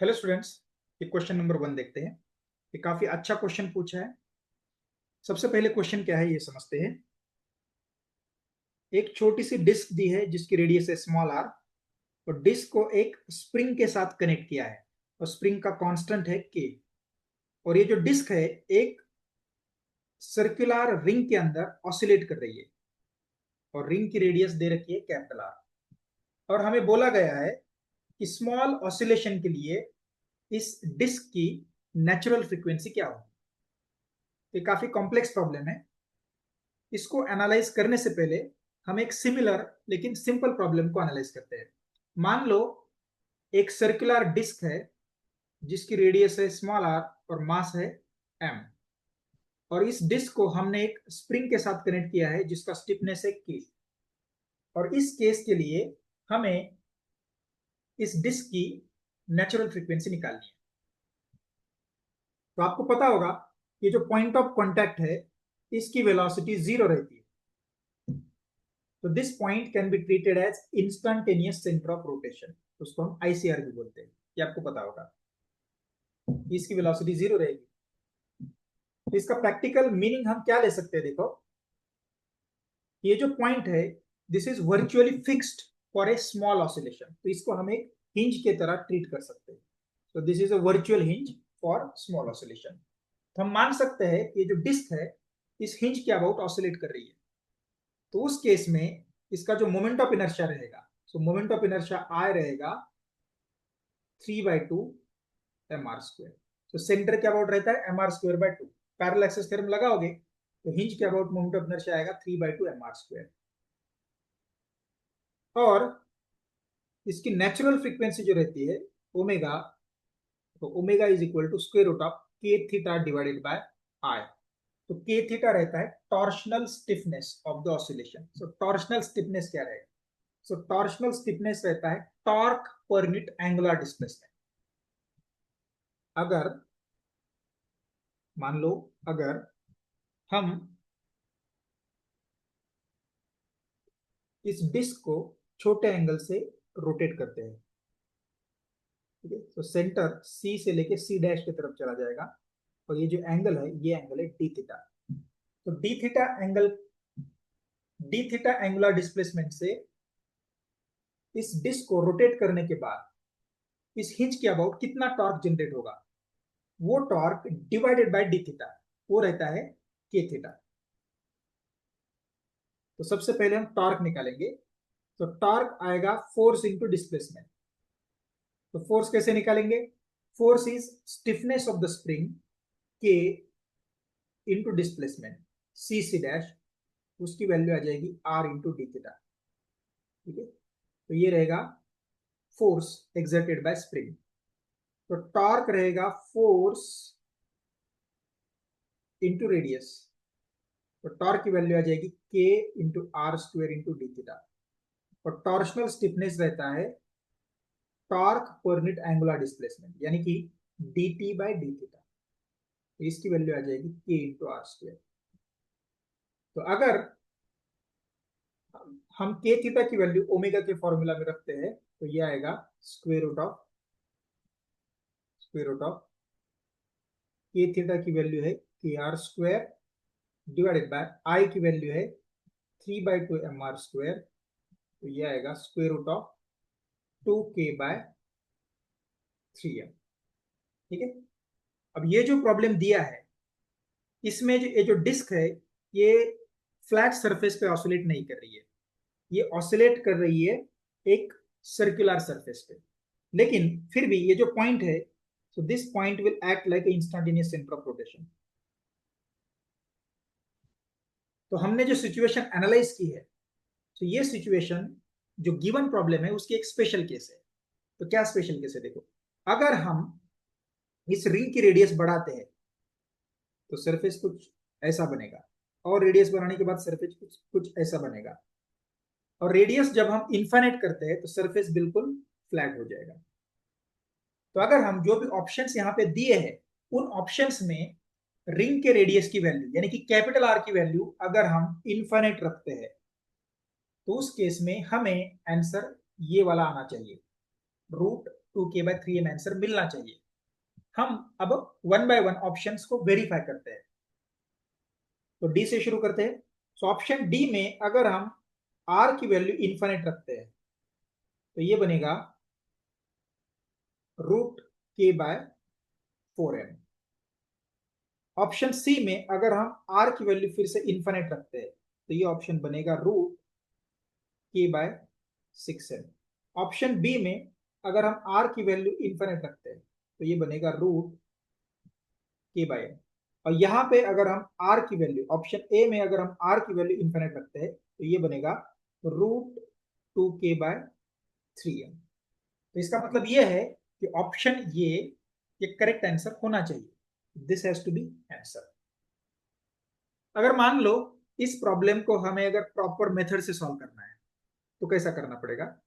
Hello students, ये question number 1 देखते हैं। ये काफी अच्छा क्वेश्चन पूछा है। सबसे पहले क्वेश्चन क्या है ये समझते हैं। एक छोटी सी डिस्क दी है जिसकी रेडियस है स्मॉल आर, और डिस्क को एक स्प्रिंग के साथ कनेक्ट किया है और स्प्रिंग का कांस्टेंट है के। और ये जो डिस्क है एक सर्कुलर रिंग के अंदर ऑसिलेट कर रही है और रिंग की रेडियस दे रखी है कैपिटल आर। और हमें बोला गया है कि स्मॉल ऑसिलेशन के लिए इस डिस्क की नेचुरल फ्रीक्वेंसी क्या होगी। ये काफी कॉम्प्लेक्स प्रॉब्लम है। इसको एनालाइज करने से पहले हम एक सिमिलर लेकिन सिंपल प्रॉब्लम को एनालाइज करते हैं। मान लो एक सर्कुलर डिस्क है जिसकी रेडियस है स्मॉल आर और मास है एम, और इस डिस्क को हमने एक स्प्रिंग के साथ कनेक्ट किया है जिसका स्टिफनेस है के। और इस केस के लिए हमें इस डिस्क की नेचुरल फ्रीक्वेंसी निकालनी है। तो आपको पता होगा ये जो पॉइंट ऑफ कांटेक्ट है इसकी वेलोसिटी जीरो रहती है। तो this point can be treated as instantaneous centre of rotation. उसको हम आईसीआर भी बोलते हैं, ये आपको पता होगा। इसकी वेलोसिटी जीरो रहेगी। तो इसका प्रैक्टिकल मीनिंग हम क्या ले सकते हैं, देखो। ये जो पॉइंट है this is virtually fixed for a small oscillation, तो इसको हम एक हिंज के तरह ट्रीट कर सकते हैं। तो this is a virtual hinge for small oscillation. तो हम मान सकते हैं कि ये जो डिस्क है इस हिंज के अबाउट ऑसिलेट कर रही है। तो उस केस में इसका जो मोमेंट ऑफ इनर्शिया रहेगा, सो मोमेंट ऑफ इनर्शिया आई रहेगा 3/2 mr²। तो सेंटर के अबाउट रहता है mr²/2। पैरेलल एक्सिस थ्योरम लगाओगे तो हिंज के अबाउट मोमेंट ऑफ इनर्शिया आएगा 3/2 mr²। और इसकी नेचुरल फ्रीक्वेंसी जो रहती है ओमेगा, तो omega is equal to square root of के थीटा डिवाइडेड बाय आई। तो के थीटा रहता है torsional stiffness of the oscillation. So torsional stiffness क्या रहेगा? सो टॉर्शनल स्टिफनेस रहता है टॉर्क पर यूनिट एंगुलर डिस्प्लेसमेंट। अगर मान लो अगर हम इस डिस्क को छोटे एंगल से रोटेट करते हैं, ठीक है, तो सेंटर सी से लेके सी डैश की तरफ चला जाएगा, और ये जो एंगल है ये एंगल है डी थीटा। तो डी थीटा एंगुलर डिस्प्लेसमेंट से इस डिस्क को रोटेट करने के बाद इस हिंज के अबाउट कितना टॉर्क जनरेट होगा, वो torque divided by D theta, वो रहता है के थीटा। तो सबसे पहले हम टॉर्क निकालेंगे। तो टॉर्क आएगा फोर्स इंटू डिस्प्लेसमेंट। तो फोर्स कैसे निकालेंगे? Force is stiffness of the spring के इंटू डिस्प्लेसमेंट सी सी डैश, उसकी वैल्यू आ जाएगी आर इंटू डी थीटा। ठीक है, तो ये रहेगा फोर्स एक्सर्टेड बाय स्प्रिंग। तो टॉर्क रहेगा फोर्स इंटू रेडियस। तो टॉर्क की वैल्यू आ जाएगी k into r square into D theta. और टॉर्शनल स्टिफनेस रहता है टॉर्क पर यूनिट एंगुलर डिस्प्लेसमेंट, यानी कि d t by d theta. तो इसकी वैल्यू आ जाएगी के इंटू आर स्क्वेयर। तो अगर हम के थीटा की वैल्यू ओमेगा के फॉर्मूला में रखते हैं तो ये आएगा स्क्वेयर रूट ऑफ के थीटा की वैल्यू है के are square divided by I की वैल्यू है 3/2 mr²। तो ये आएगा स्क्वेयर रूट ऑफ 2k/3m। ठीक है, अब ये जो प्रॉब्लम दिया है इसमें जो ये जो डिस्क है ये फ्लैट सरफेस पे ऑसिलेट नहीं कर रही है, ये ऑसिलेट कर रही है एक सर्कुलर सरफेस पे। लेकिन फिर भी ये जो पॉइंट है, so this point will act like instantaneous centre of rotation. तो हमने जो सिचुएशन एनालाइज की है, तो ये सिचुएशन जो गिवन प्रॉब्लम है उसकी एक स्पेशल केस है। तो क्या स्पेशल केस है, देखो। अगर हम इस रिंग की रेडियस बढ़ाते हैं तो सरफेस कुछ ऐसा बनेगा, और रेडियस बढ़ाने के बाद सरफेस कुछ कुछ ऐसा बनेगा, और रेडियस जब हम इन्फाइनाइट करते हैं तो सरफेस बिल्कुल फ्लैट हो जाएगा। तो अगर हम जो भी ऑप्शंस यहाँ पे दिए हैं उन ऑप्शंस में रिंग के रेडियस की वैल्यू यानी कि कैपिटल आर की वैल्यू अगर हम इन्फाइनाइट रखते हैं तो उस केस में हमें आंसर ये वाला आना चाहिए, 2k/3m आंसर मिलना चाहिए। हम अब 1 by 1 ऑप्शंस को वेरीफाई करते हैं। तो डी से शुरू करते हैं। सो ऑप्शन डी में अगर हम आर की वैल्यू इन्फिनिट रखते हैं तो ये बनेगा √k/4m। ऑप्शन सी में अगर हम आर की वैल्यू फिर से इन्फिनिट रखते हैं तो ये ऑप्शन बनेगा √k/6m। ऑप्शन बी में अगर हम आर की वैल्यू इन्फिनिट रखते हैं तो ये बनेगा √k/m। और यहाँ पे अगर हम आर की वैल्यू, ऑप्शन ए में अगर हम आर की वैल्यू इन्फिनिट रखते हैं तो ये बनेगा √2k/3m। तो इसका मतलब ये है कि ऑप्शन ये करेक्ट आंसर होना चाहिए। This has to be answer. अगर मान लो इस प्रॉब्लम को हमें अगर प्रॉपर मेथड से सॉल्व करना है तो कैसा करना पड़ेगा,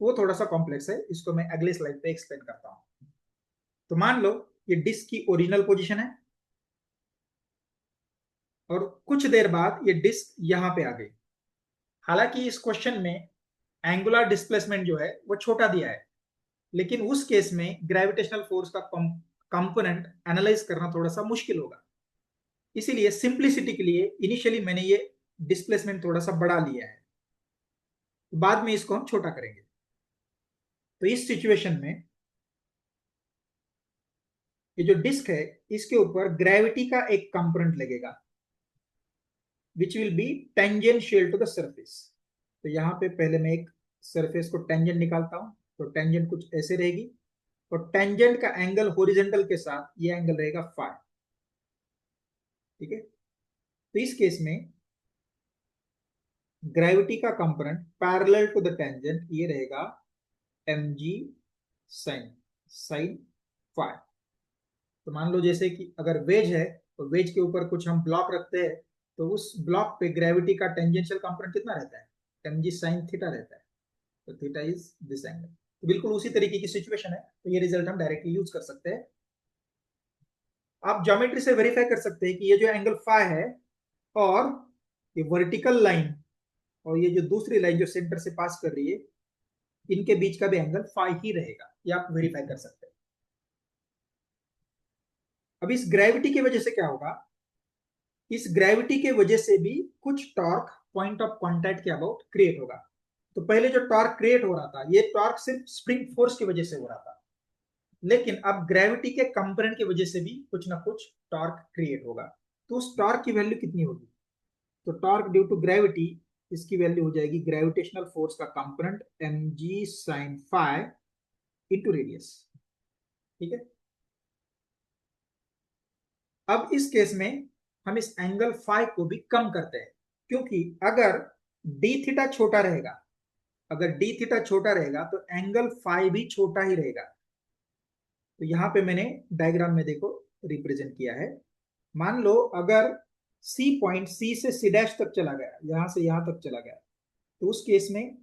वो थोड़ा सा कॉम्प्लेक्स है, इसको मैं अगले स्लाइड पे एक्सप्लेन करता हूं। तो मान लो ये डिस्क की ओरिजिनल पोजीशन है और कुछ देर बाद ये डिस्क यहां पे आ गई। हालांकि इस क्वेश्चन में एंगुलर डिस्प्लेसमेंट जो है वो छोटा दिया है, लेकिन उस केस में ग्रेविटेशनल फोर्स का कंपोनेंट एनालाइज करना थोड़ा सा मुश्किल होगा। इसीलिए सिंप्लिसिटी के लिए इनिशियली मैंने ये डिस्प्लेसमेंट थोड़ा सा बढ़ा लिया है, बाद में इसको हम छोटा करेंगे। तो इस सिचुएशन में ये जो डिस्क है इसके ऊपर ग्रेविटी का एक कंपोनेंट लगेगा which will be tangential to the surface. तो यहाँ पे पहले मैं एक सरफेस को टेंजेंट निकालता हूं। तो टेंजेंट कुछ ऐसे रहेगी और टेंजेंट का एंगल हॉरिजॉन्टल के साथ ये एंगल रहेगा फाई। ठीक है, तो इस केस में ग्रेविटी का component parallel to the tangent ये रहेगा mg साइन फाई। तो मान लो जैसे कि अगर वेज है तो वेज के ऊपर कुछ हम ब्लॉक रखते हैं तो उस ब्लॉक पे ग्रेविटी का टेंजेंशियल कंपोनेंट कितना रहता है, mg साइन थीटा रहता है। तो थीटा इज दिस एंगल। तो बिल्कुल उसी तरीके की सिचुएशन है, तो ये रिजल्ट हम डायरेक्टली यूज कर सकते हैं। आप ज्योमेट्री से वेरीफाई कर सकते हैं कि ये जो एंगल फाई है और ये वर्टिकल लाइन और ये जो दूसरी लाइन जो सेंटर से पास कर रही है इनके बीच का भी एंगल फाई ही रहेगा, ये आप वेरीफाई कर सकते हैं। अब इस ग्रेविटी की वजह से क्या होगा, इस ग्रेविटी के वजह से भी कुछ टॉर्क पॉइंट ऑफ कांटेक्ट के अबाउट क्रिएट होगा। तो पहले जो टॉर्क क्रिएट हो रहा था ये टॉर्क सिर्फ स्प्रिंग फोर्स की वजह से हो रहा था, लेकिन अब ग्रेविटी के कंपोनेंट की वजह से भी कुछ ना कुछ टॉर्क क्रिएट होगा। तो उस टॉर्क की वैल्यू कितनी होगी, तो टॉर्क ड्यू टू ग्रेविटी इसकी वैल्यू हो जाएगी ग्रेविटेशनल फोर्स का component mg sine phi into radius. ठीक है, अब इस केस में हम इस एंगल फाई को भी कम करते हैं, क्योंकि अगर डी थीटा छोटा रहेगा, अगर डी थीटा छोटा रहेगा तो एंगल फाई भी छोटा ही रहेगा। तो यहां पे मैंने डायग्राम में देखो रिप्रेजेंट किया है। मान लो अगर सी पॉइंट सी से सी डैश तक चला गया, यहां से यहां तक चला गया, तो उस केस में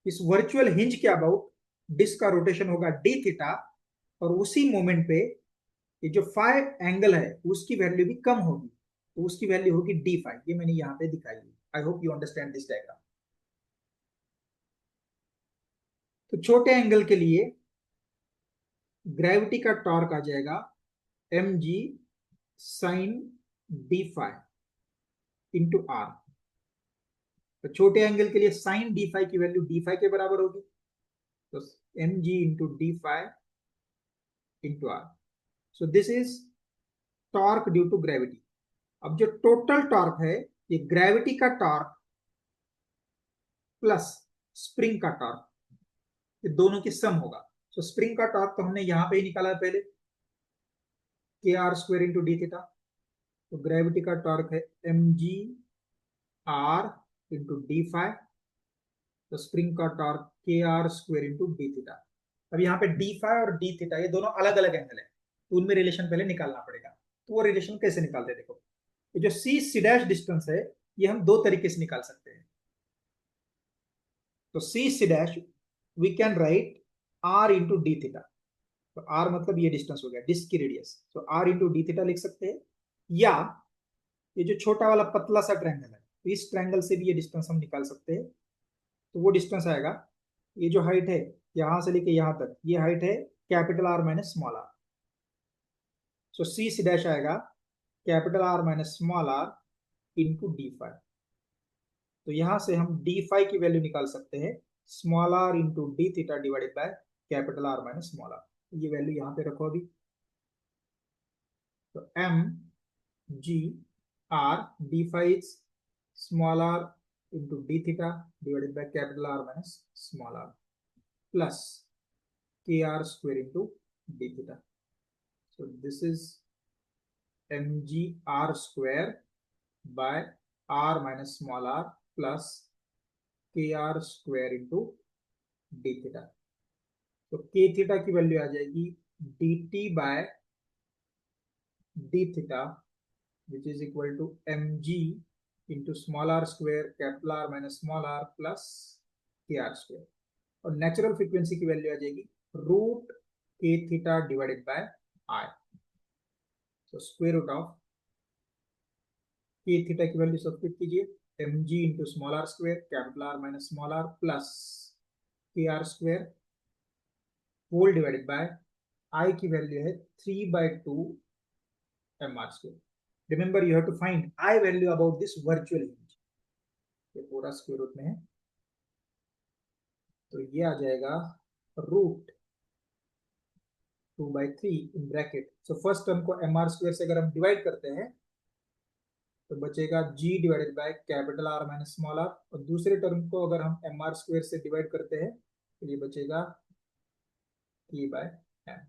इस वर्चुअल हिंज के अबाउट डिस्क का रोटेशन होगा डी थीटा, और उसी मोमेंट पे ये जो फाई एंगल है उसकी वैल्यू भी कम होगी, तो उसकी वैल्यू होगी डी फाई। ये मैंने यहाँ पे दिखाई है। I hope you understand this diagram. तो छोटे एंगल के लिए ग्रेविटी का टॉर्क आ जाएगा mg sine D phi into R. तो छोटे एंगल के लिए साइन डी फाई की वैल्यू डी फाई के बराबर होगी, तो mg into D phi into R. So this is torque due to gravity. अब जो टोटल टॉर्क है ये ग्रेविटी का टॉर्क प्लस स्प्रिंग का टॉर्क, ये दोनों की सम होगा। तो स्प्रिंग का टॉर्क तो हमने यहां पे ही निकाला है पहले, K are square into D theta. तो ग्रेविटी का टॉर्क है mg R into D phi, तो स्प्रिंग का torque K are square into D theta. अब यहाँ पे डी फाई और डी थीटा ये दोनों अलग अलग एंगल है, तो उनमें रिलेशन पहले निकालना पड़ेगा। तो वो रिलेशन कैसे निकालते हैं, देखो ये जो सी सी डैश डिस्टेंस है ये हम दो तरीके से निकाल सकते हैं। तो c c dash we can write r into D theta. तो आर मतलब ये डिस्टेंस हो गया डिस्क की रेडियस, तो आर इंटू डी थीटा लिख सकते हैं। या ये जो छोटा वाला पतला सा ट्रायंगल है तो इस ट्रायंगल से भी ये डिस्टेंस हम निकाल सकते हैं। तो वो डिस्टेंस आएगा, ये जो हाइट है यहां से लेके यहां तक ये हाइट है capital are minus small r. So c c dash आएगा capital are minus small r into d five. तो यहां से हम डी फाइव की वैल्यू निकाल सकते हैं small r into D theta divided by capital are minus small r. ये वैल्यू यहाँ पे रखो अभी। तो m g r d five small r into D theta divided by capital are minus small r plus k are square into D theta. So this is mg r square by r minus small r plus kr square into d theta। तो k theta की value आ जाएगी dt by d theta which is equal to mg into small r square capital R minus small r plus kr square। और natural frequency की value आ जाएगी root k theta divided by i। तो square root of के theta की value substitute कीजिए m g into small r square capital are minus small r plus k are square whole divided by I की value है 3/2 m are square. Remember you have to find I value about this virtual image. ये पूरा square root में है तो ये आ जाएगा root 2/3 in bracket. So first term को एम आर स्क्वायर से अगर हम डिवाइड करते हैं तो बचेगा g divided by capital are minus small R. और दूसरे टर्म को अगर हम एम आर स्क्वायर से डिवाइड करते हैं तो ये बचेगा k by m।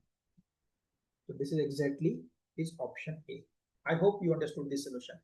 So this is exactly is option A. I hope you understood this solution.